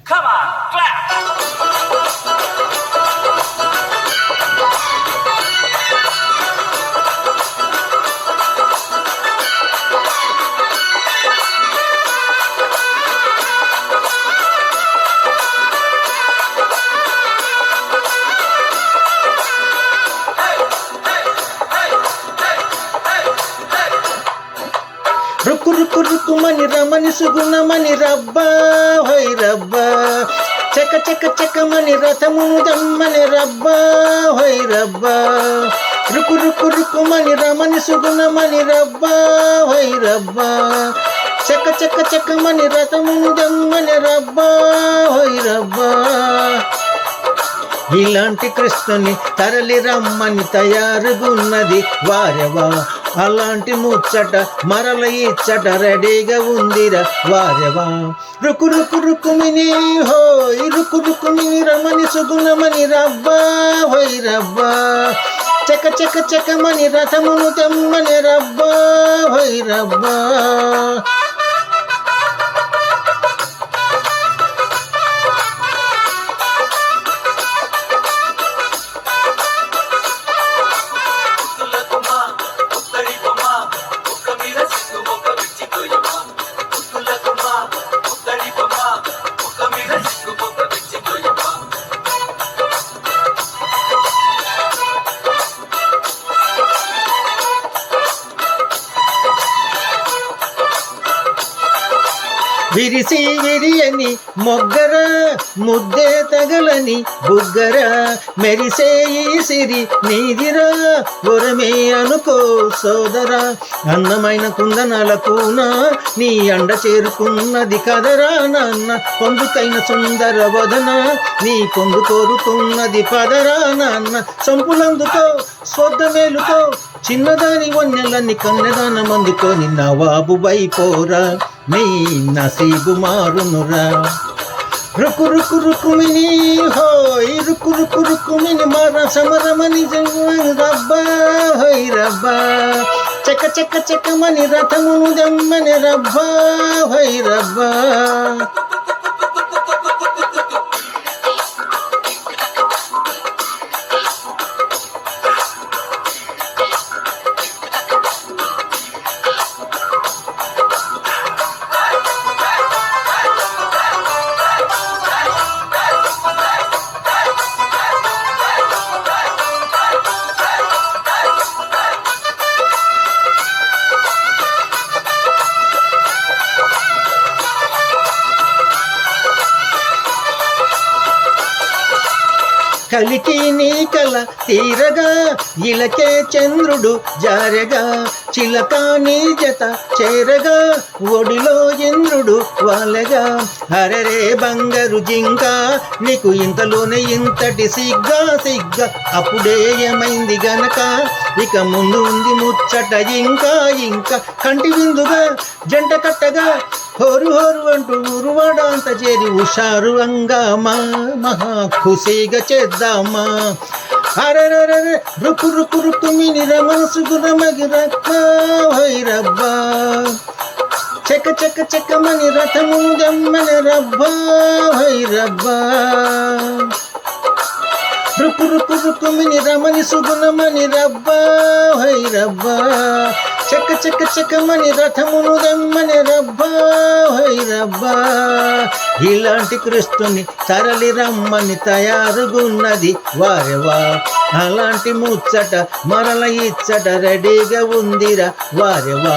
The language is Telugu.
Come on, clap! రుక్కు రుక్కు రుక్కుమని రమని సుగుణమని రబ్బా హై రబ్బా చక చక చకమని రథము దమ్మని రబ్బా హై రబ్బా రుక్కు రుక్కు రుక్కుమని రమని సుగుణమని రబ్బా హై రబ్బా చక చక చకమని రథము దమ్మని రబ్బా హై రబ్బా ఇలాంటి కృష్ణుని తరలి రమ్మని తయారుగున్నది వారెవా అలాంటి ముచ్చట మరల ఇచ్చట రెడీగా ఉందిరా వారెవా రుకు రుకు రుకుమిని హోయ్ రుకు రుకుమిని రమని సుగుణమని రబ్బా హోయ్ రబ్బా చక చక చకమని రథమును తెమ్మని రబ్బా హోయ్ రబ్బా విరిసి విరియని మొగ్గర ముద్దే తగలని బుగ్గర మెరిసే ఈ సిరి నీదిరా వరమే అనుకో సోదరా అందమైన కుందనాల కూన నీ అండ చేరుకున్నది కదరా నాన్న పొందుకైన సుందర వదన నీ పొందు కోరుతున్నది పదరా నాన్న సొంపులందుకో స్వద్దమేలుకో చిన్నదాని వన్నెలన్నీ కన్నెదానం అందుకొని నవాబు వైపోరా నీ నసీబు మారునురా రుకు రుకు రుకుమిని హోయ్ రుకు రుకు రుకుమిని మర సమరమని రబ్బా హోయ్ రబ్బా చక చక చకమని రథమును దమ్మని రబ్బా హోయ్ రబ్బా కలికి నీ కల తీరగా ఇలకే చంద్రుడు జారగా చిలక నీ జత చేరగా ఒడిలో ఇంద్రుడు వాలగా హరరే బంగారు జింక నీకు ఇంతలోనే ఇంతటి సిగ్గా సిగ్గా అప్పుడే ఏమైంది గనక ఇక ముందు ఉంది ముచ్చట ఇంకా ఇంకా కంటి విందుగా జంట కట్టగా హోరు హోరు అంటూ ఊరువాడ అంత చేరి హుషారు అంగామా మహా ఖుషీగా చేద్దామా అరరరే రుకు రుకు రుకు మిని రమసు గురమగి రబ్బా హై రబ్బా చక చక చకమని రథము దమ్మని రబ్బా హై రబ్బా రుకు రుకు రుకు మిని రమని సుగుణమని రబ్బా హై రబ్బా చక చక చకమని రథమును దమ్మని రబ్బా హై రబ్బా ఇలాంటి కృష్ణుని తరలి రమ్మని తయారుగున్నది వారెవా అలాంటి ముచ్చట మరల ఇచ్చట రెడీగా ఉందిరా వారెవా